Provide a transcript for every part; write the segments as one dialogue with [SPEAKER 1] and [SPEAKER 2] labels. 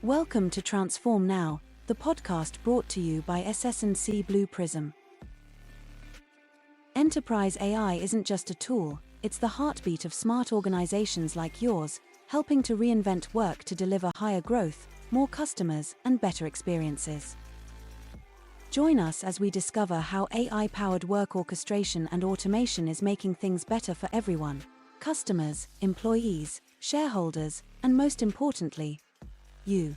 [SPEAKER 1] Welcome to Transform Now, the podcast brought to you by SS&C Blue Prism. Enterprise AI isn't just a tool, it's the heartbeat of smart organizations like yours, helping to reinvent work to deliver higher growth, more customers, and better experiences. Join us as we discover how AI-powered work orchestration and automation is making things better for everyone: customers, employees, shareholders, and most importantly, you.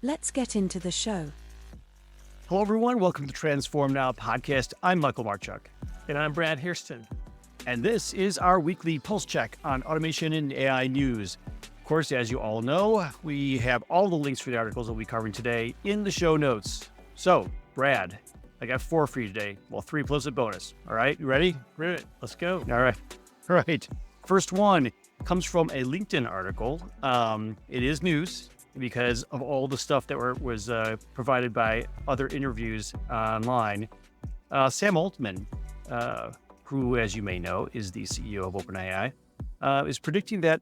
[SPEAKER 1] Let's get into the show.
[SPEAKER 2] Hello, everyone. Welcome to Transform Now podcast. I'm Michael Marchuk.
[SPEAKER 3] And I'm Brad Hairston.
[SPEAKER 2] And this is our weekly pulse check on automation and AI news. Of course, as you all know, we have all the links for the articles that we'll be covering today in the show notes. So, Brad, I got 4 for you today. Well, 3 plus a bonus. All right, you ready?
[SPEAKER 3] Good. Let's go.
[SPEAKER 2] All right. First one comes from a LinkedIn article. It is news because of all the stuff that was provided by other interviews online. Sam Altman, who, as you may know, is the CEO of OpenAI, is predicting that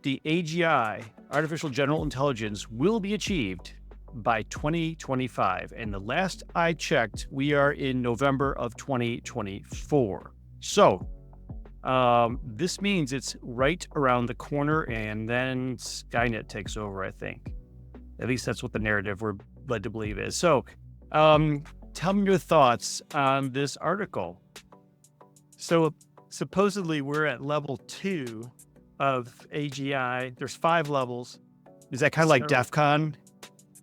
[SPEAKER 2] the AGI, artificial general intelligence, will be achieved by 2025. And the last I checked, we are in November of 2024. So this means it's right around the corner, and then Skynet takes over, I think. At least that's what the narrative we're led to believe is. So tell me your thoughts on this article.
[SPEAKER 3] So supposedly we're at level 2 of AGI. There's 5 levels.
[SPEAKER 2] Is that kind of like DEF CON?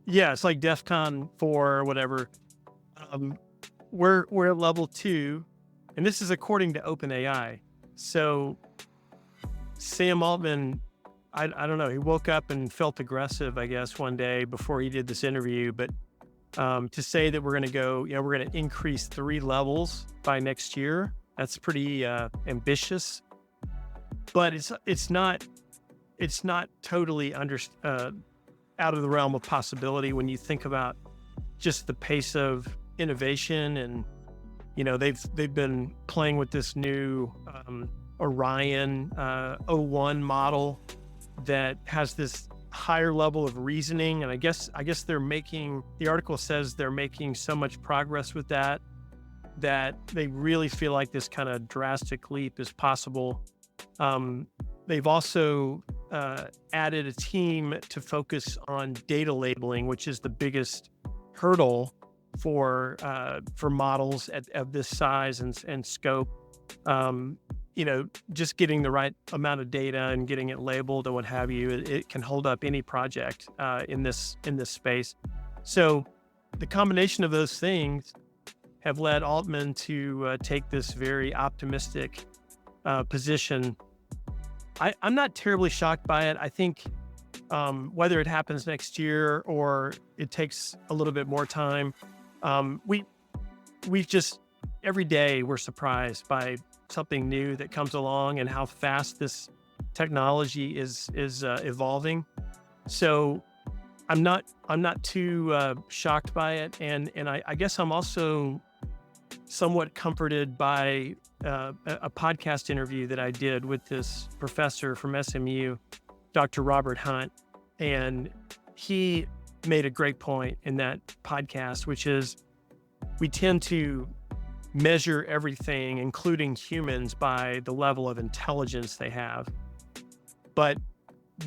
[SPEAKER 3] Yeah, it's like DEF CON 4 or whatever. We're at level 2, and this is according to OpenAI. So Sam Altman, I don't know, he woke up and felt aggressive, I guess, one day before he did this interview. But to say that we're going to increase 3 levels by next year, that's pretty ambitious. But it's not totally out of the realm of possibility when you think about just the pace of innovation. And they've been playing with this new Orion O1 model that has this higher level of reasoning, and I guess the article says they're making so much progress with that they really feel like this kind of drastic leap is possible. They've also added a team to focus on data labeling, which is the biggest hurdle for models of this size and scope. Just getting the right amount of data and getting it labeled and what have you, it can hold up any project in this space. So the combination of those things have led Altman to take this very optimistic position. I'm not terribly shocked by it. I think whether it happens next year or it takes a little bit more time, we've just every day we're surprised by something new that comes along and how fast this technology is evolving. So I'm not too shocked by it, and I guess I'm also somewhat comforted by a podcast interview that I did with this professor from SMU, Dr. Robert Hunt, and he made a great point in that podcast, which is we tend to measure everything, including humans, by the level of intelligence they have. But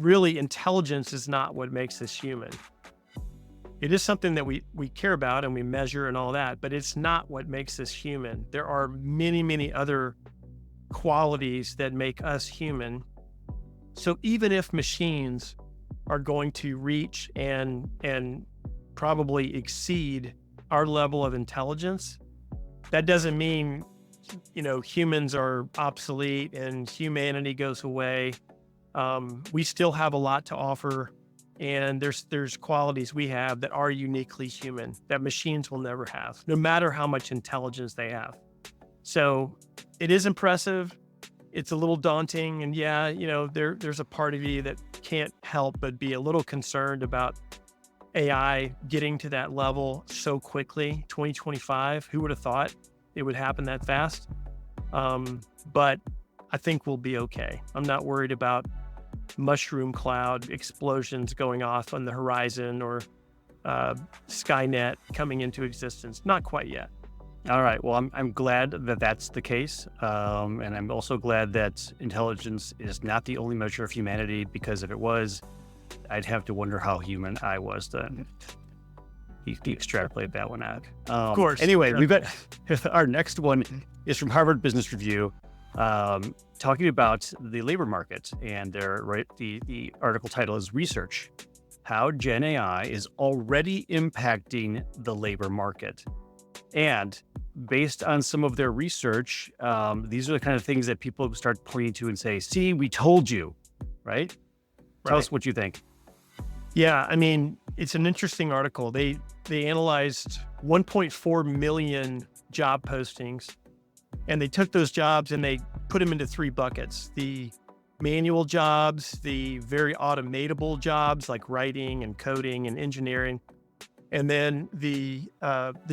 [SPEAKER 3] really, intelligence is not what makes us human. It is something that we care about and we measure and all that, but it's not what makes us human. There are many, many other qualities that make us human. So even if machines are going to reach and probably exceed our level of intelligence, that doesn't mean, humans are obsolete and humanity goes away. We still have a lot to offer, and there's qualities we have that are uniquely human that machines will never have, no matter how much intelligence they have. So it is impressive. It's a little daunting, and there's a part of you that can't help but be a little concerned about AI getting to that level so quickly. 2025, who would have thought it would happen that fast? But I think we'll be okay. I'm not worried about mushroom cloud explosions going off on the horizon or Skynet coming into existence. Not quite yet.
[SPEAKER 2] All right. Well, I'm glad that that's the case. And I'm also glad that intelligence is not the only measure of humanity, because if it was, I'd have to wonder how human I was then. You extrapolate that one out.
[SPEAKER 3] Of course.
[SPEAKER 2] Anyway,
[SPEAKER 3] Yeah.
[SPEAKER 2] we've got our next one is from Harvard Business Review, talking about the labor market. And the article title is Research: How Gen AI is Already Impacting the Labor Market. And based on some of their research, these are the kind of things that people start pointing to and say, see, we told you, right? Tell us what you think.
[SPEAKER 3] Yeah, I mean, it's an interesting article. They analyzed 1.4 million job postings, and they took those jobs and they put them into three buckets: the manual jobs, the very automatable jobs like writing and coding and engineering, and then the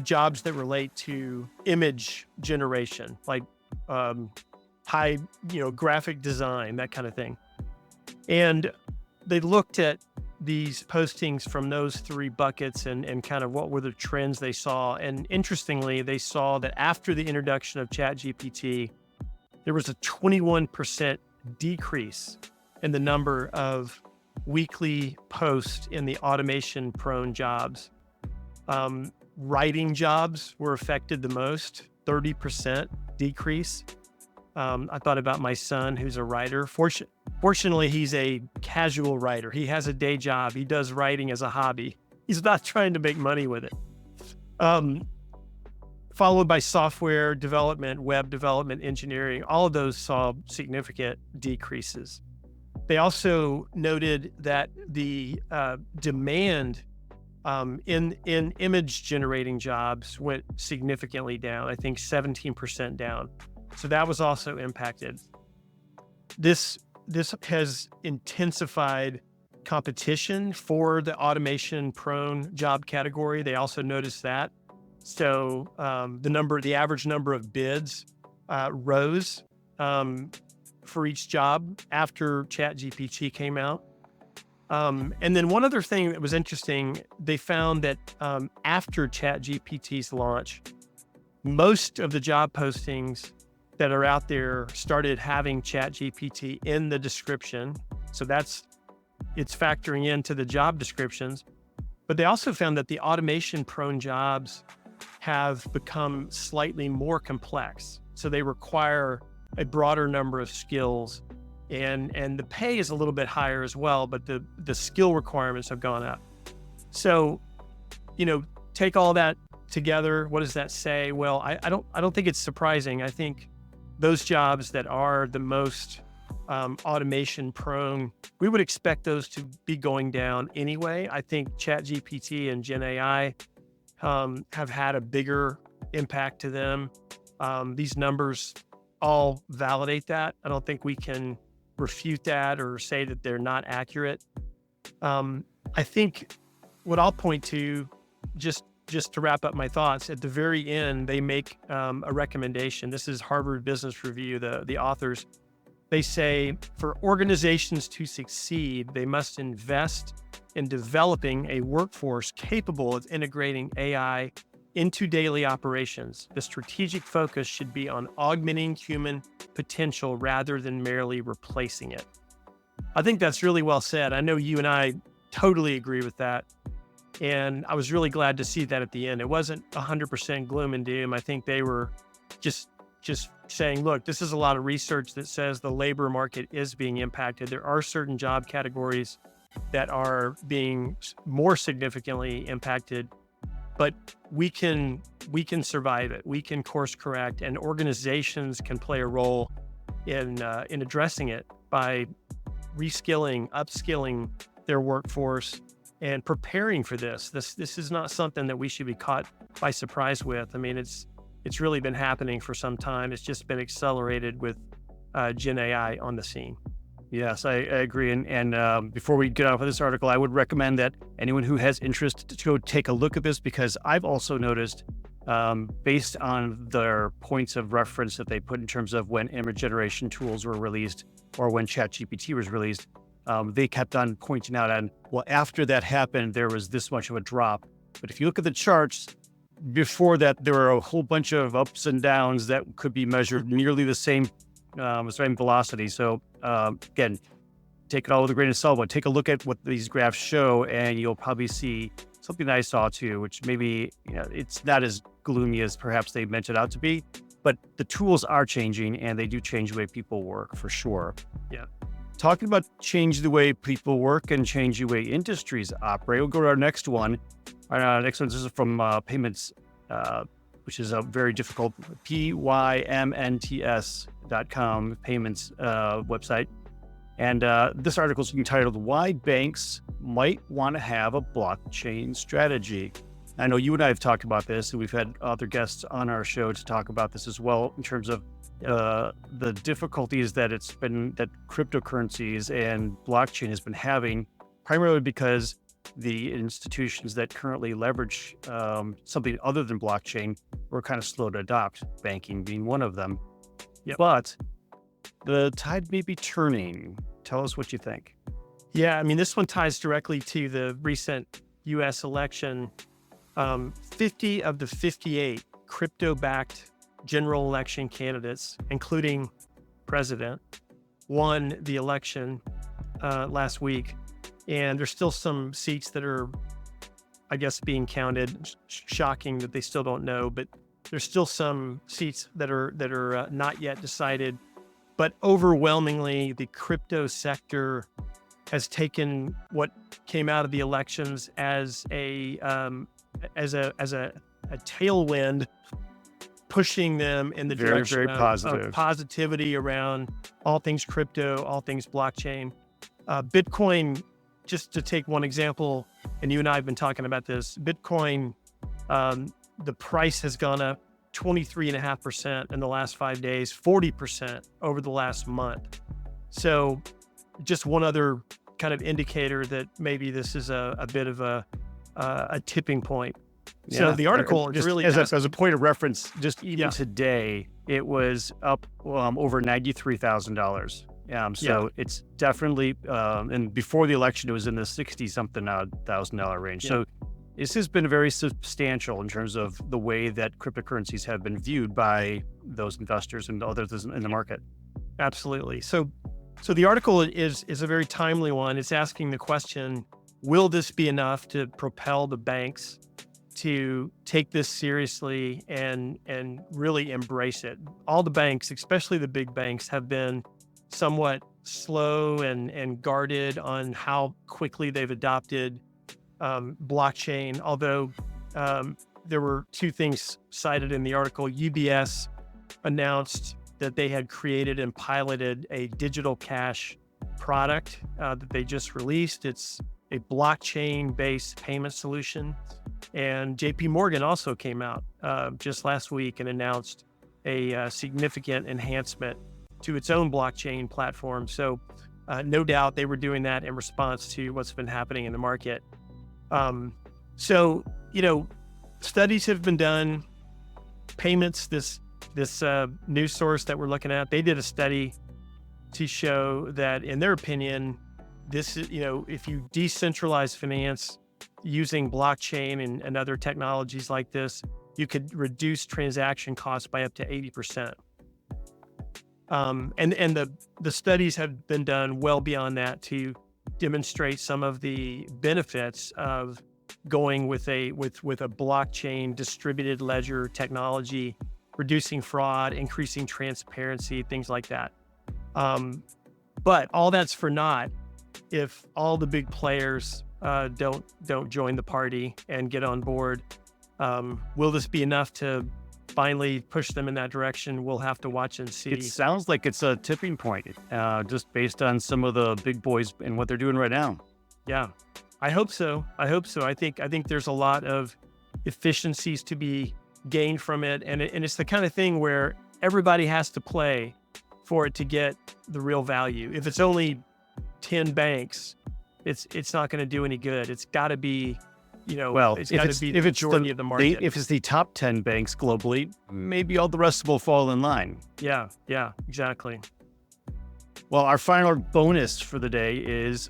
[SPEAKER 3] jobs that relate to image generation, like high, graphic design, that kind of thing. And they looked at these postings from those three buckets and kind of what were the trends they saw. And interestingly, they saw that after the introduction of ChatGPT, there was a 21% decrease in the number of weekly posts in the automation-prone jobs. Writing jobs were affected the most, 30% decrease. I thought about my son, who's a writer. Fortunately, he's a casual writer. He has a day job. He does writing as a hobby. He's not trying to make money with it. Followed by software development, web development, engineering. All of those saw significant decreases. They also noted that the demand in image generating jobs went significantly down. I think 17% down. So that was also impacted. This has intensified competition for the automation-prone job category. They also noticed that. So the average number of bids rose for each job after ChatGPT came out. And then one other thing that was interesting, they found that after ChatGPT's launch, most of the job postings that are out there started having ChatGPT in the description. So it's factoring into the job descriptions. But they also found that the automation-prone jobs have become slightly more complex. So they require a broader number of skills, and the pay is a little bit higher as well, but the skill requirements have gone up. So, take all that together. What does that say? Well, I don't think it's surprising. I think those jobs that are the most automation prone, we would expect those to be going down anyway. I think ChatGPT and Gen AI have had a bigger impact to them. These numbers all validate that. I don't think we can refute that or say that they're not accurate. I think what I'll point to, just to wrap up my thoughts, at the very end, they make a recommendation. This is Harvard Business Review, the authors. They say, for organizations to succeed, they must invest in developing a workforce capable of integrating AI into daily operations. The strategic focus should be on augmenting human potential rather than merely replacing it. I think that's really well said. I know you and I totally agree with that. And I was really glad to see that at the end. It wasn't 100% gloom and doom. I think they were just saying, look, this is a lot of research that says the labor market is being impacted. There are certain job categories that are being more significantly impacted, but we can survive it. We can course correct, and organizations can play a role in addressing it by reskilling, upskilling their workforce, and preparing for this. This is not something that we should be caught by surprise with. I mean, it's really been happening for some time. It's just been accelerated with Gen AI on the scene.
[SPEAKER 2] Yes, I agree. And before we get off of this article, I would recommend that anyone who has interest to go take a look at this, because I've also noticed, based on their points of reference that they put in terms of when image generation tools were released or when ChatGPT was released, they kept on pointing out on, well, after that happened, there was this much of a drop. But if you look at the charts, before that, there were a whole bunch of ups and downs that could be measured nearly the same velocity. So again, take it all with a grain of salt, but take a look at what these graphs show, and you'll probably see something that I saw too, which maybe it's not as gloomy as perhaps they meant it out to be, but the tools are changing, and they do change the way people work for sure.
[SPEAKER 3] Yeah.
[SPEAKER 2] Talking about change the way people work and change the way industries operate, we'll go to our next one. Our next one, this is from Payments, which is a very difficult, PYMNTS.com, payments website. And this article is entitled, Why Banks Might Want to Have a Blockchain Strategy. I know you and I have talked about this, and we've had other guests on our show to talk about this as well, in terms of the difficulties that that cryptocurrencies and blockchain has been having, primarily because the institutions that currently leverage something other than blockchain were kind of slow to adopt, banking being one of them.
[SPEAKER 3] Yep.
[SPEAKER 2] But the tide may be turning. Tell us what you think.
[SPEAKER 3] Yeah, I mean, this one ties directly to the recent U.S. election. 50 of the 58 crypto-backed general election candidates, including president, won the election last week. And there's still some seats that are, I guess, being counted. Shocking that they still don't know, but there's still some seats that are not yet decided. But overwhelmingly, the crypto sector has taken what came out of the elections as a tailwind, pushing them in the direction of positivity around all things crypto, all things blockchain. Bitcoin, just to take one example, and you and I have been talking about this, Bitcoin, the price has gone up 23.5% in the last 5 days, 40% over the last month. So just one other kind of indicator that maybe this is a bit of a tipping point.
[SPEAKER 2] Yeah.
[SPEAKER 3] So the article
[SPEAKER 2] just
[SPEAKER 3] really
[SPEAKER 2] as a point of reference, just even today, it was up over $93,000. So it's definitely, and before the election, it was in the $60-something thousand range. So this has been very substantial in terms of the way that cryptocurrencies have been viewed by those investors and others in the market.
[SPEAKER 3] Absolutely. So the article is a very timely one. It's asking the question, will this be enough to propel the banks to take this seriously and really embrace it? All the banks, especially the big banks, have been somewhat slow and guarded on how quickly they've adopted blockchain, although there were two things cited in the article. UBS announced that they had created and piloted a digital cash product that they just released. It's a blockchain-based payment solution. And JP Morgan also came out just last week and announced a significant enhancement to its own blockchain platform. So no doubt they were doing that in response to what's been happening in the market. So, studies have been done. Payments, this news source that we're looking at, they did a study to show that, in their opinion, this is, if you decentralize finance using blockchain and other technologies like this, you could reduce transaction costs by up to 80%. And the studies have been done well beyond that to demonstrate some of the benefits of going with a blockchain distributed ledger technology, reducing fraud, increasing transparency, things like that. But all that's for naught if all the big players don't join the party and get on board. Will this be enough to finally push them in that direction? We'll have to watch and see.
[SPEAKER 2] It sounds like it's a tipping point, just based on some of the big boys and what they're doing right now.
[SPEAKER 3] Yeah, I hope so. I think there's a lot of efficiencies to be gained from it, and it's the kind of thing where everybody has to play for it to get the real value. If it's only 10 banks, it's not going to do any good. It's got to be, it's got to be the majority of the market.
[SPEAKER 2] If it's the top 10 banks globally, maybe all the rest will fall in line.
[SPEAKER 3] Yeah, exactly.
[SPEAKER 2] Well, our final bonus for the day is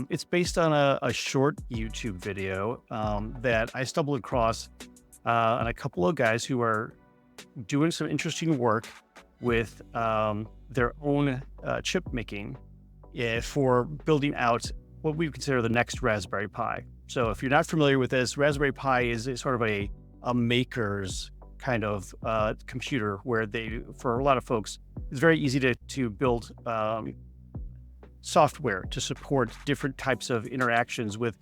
[SPEAKER 2] it's based on a short YouTube video that I stumbled across on a couple of guys who are doing some interesting work with their own chip making for building out what we consider the next Raspberry Pi. So if you're not familiar with this, Raspberry Pi is sort of a maker's kind of computer where for a lot of folks, it's very easy to build software to support different types of interactions with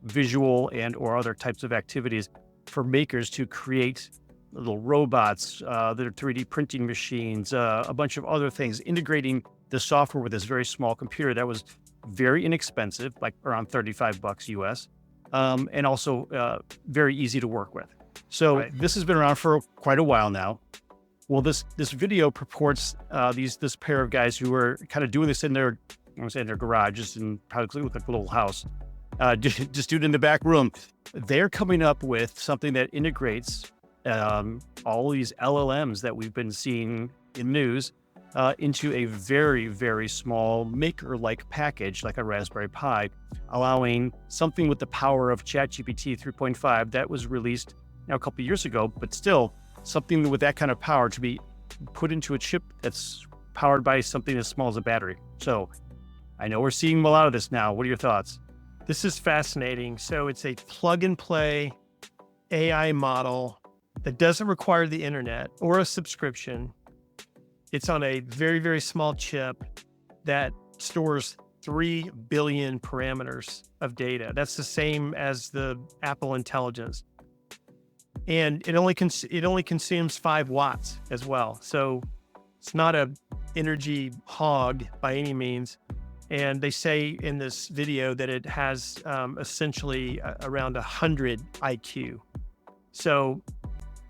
[SPEAKER 2] visual and or other types of activities for makers to create little robots, their 3D printing machines, a bunch of other things, integrating the software with this very small computer that was very inexpensive, like around $35 US, and also very easy to work with. So This has been around for quite a while now. Well, this video purports this pair of guys who are kind of doing this in their, I want to say in their garage, just in probably look like a little house, just doing it in the back room. They're coming up with something that integrates all these LLMs that we've been seeing in news into a very, very small maker-like package, like a Raspberry Pi, allowing something with the power of ChatGPT 3.5 that was released a couple of years ago, but still something with that kind of power to be put into a chip that's powered by something as small as a battery. So I know we're seeing a lot of this now. What are your thoughts?
[SPEAKER 3] This is fascinating. So it's a plug and play AI model that doesn't require the internet or a subscription. It's on a very, very small chip that stores 3 billion parameters of data. That's the same as the Apple Intelligence. And it only consumes 5 watts as well. So it's not a energy hog by any means. And they say in this video that it has essentially around 100 IQ. So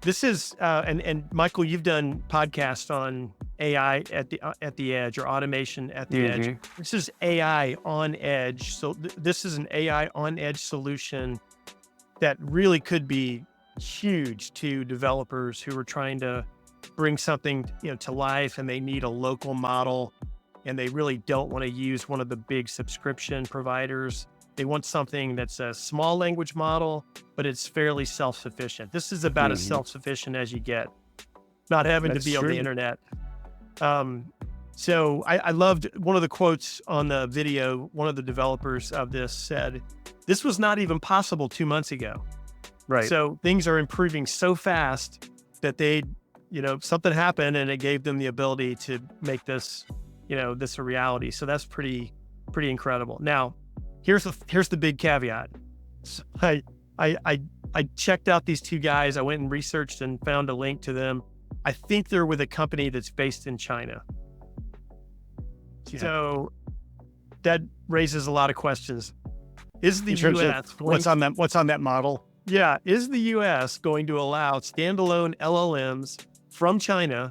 [SPEAKER 3] this is, and Michael, you've done podcasts on AI at the edge, or automation at the edge. This is AI on edge. So this is an AI on edge solution that really could be huge to developers who are trying to bring something to life, and they need a local model, and they really don't want to use one of the big subscription providers. They want something that's a small language model, but it's fairly self-sufficient. This is about as self-sufficient as you get, not having to be on the internet. So I loved one of the quotes on the video. One of the developers of this said, "This was not even possible 2 months ago."
[SPEAKER 2] Right.
[SPEAKER 3] So things are improving so fast that something happened and it gave them the ability to make this, this a reality. So that's pretty incredible. Now, here's the big caveat. So I checked out these two guys. I went and researched and found a link to them. I think they're with a company that's based in China. Yeah. So that raises a lot of questions. Is the U.S.
[SPEAKER 2] what's on that model?
[SPEAKER 3] Yeah, is the U.S. going to allow standalone LLMs from China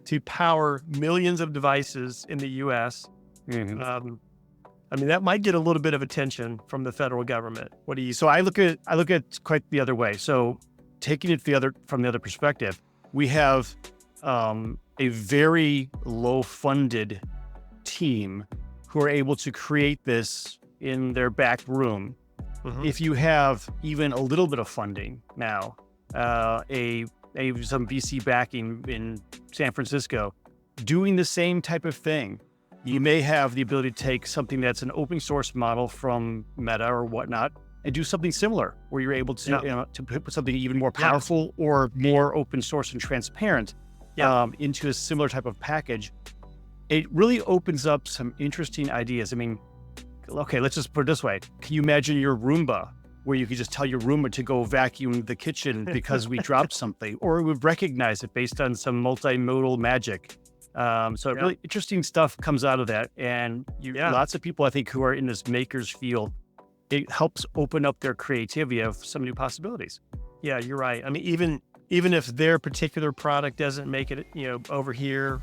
[SPEAKER 3] to power millions of devices in the U.S.? That might get a little bit of attention from the federal government. What do you?
[SPEAKER 2] So I look at quite the other way. So taking it from the other perspective, we have a very low-funded team who are able to create this in their back room. If you have even a little bit of funding now, some VC backing in San Francisco, doing the same type of thing, you may have the ability to take something that's an open source model from Meta or whatnot and do something similar, where you're able to to put something even more powerful or more open source and transparent into a similar type of package. It really opens up some interesting ideas. I mean, okay, let's just put it this way. Can you imagine your Roomba, where you could just tell your Roomba to go vacuum the kitchen because we dropped something, or it would recognize it based on some multimodal magic? Really interesting stuff comes out of that. And lots of people, I think, who are in this maker's field, it helps open up their creativity of some new possibilities.
[SPEAKER 3] Yeah, you're right. I mean, even if their particular product doesn't make it, over here,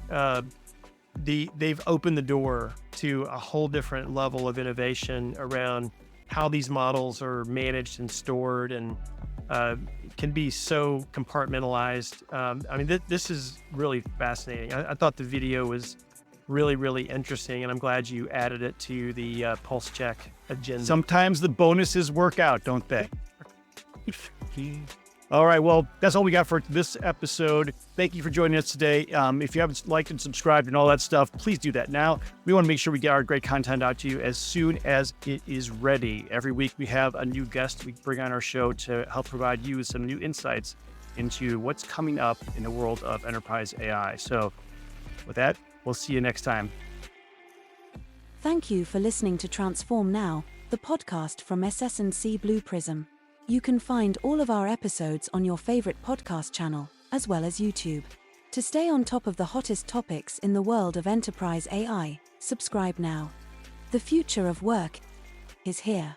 [SPEAKER 3] they've opened the door to a whole different level of innovation around how these models are managed and stored, and can be so compartmentalized. This is really fascinating. I thought the video was really, really interesting. And I'm glad you added it to the pulse check agenda.
[SPEAKER 2] Sometimes the bonuses work out, don't they? All right, well, that's all we got for this episode. Thank you for joining us today. If you haven't liked and subscribed and all that stuff, please do that now. We want to make sure we get our great content out to you as soon as it is ready. Every week we have a new guest we bring on our show to help provide you with some new insights into what's coming up in the world of enterprise AI. So with that, we'll see you next time.
[SPEAKER 1] Thank you for listening to Transform Now, the podcast from SS&C Blue Prism. You can find all of our episodes on your favorite podcast channel, as well as YouTube. To stay on top of the hottest topics in the world of enterprise AI, subscribe now. The future of work is here.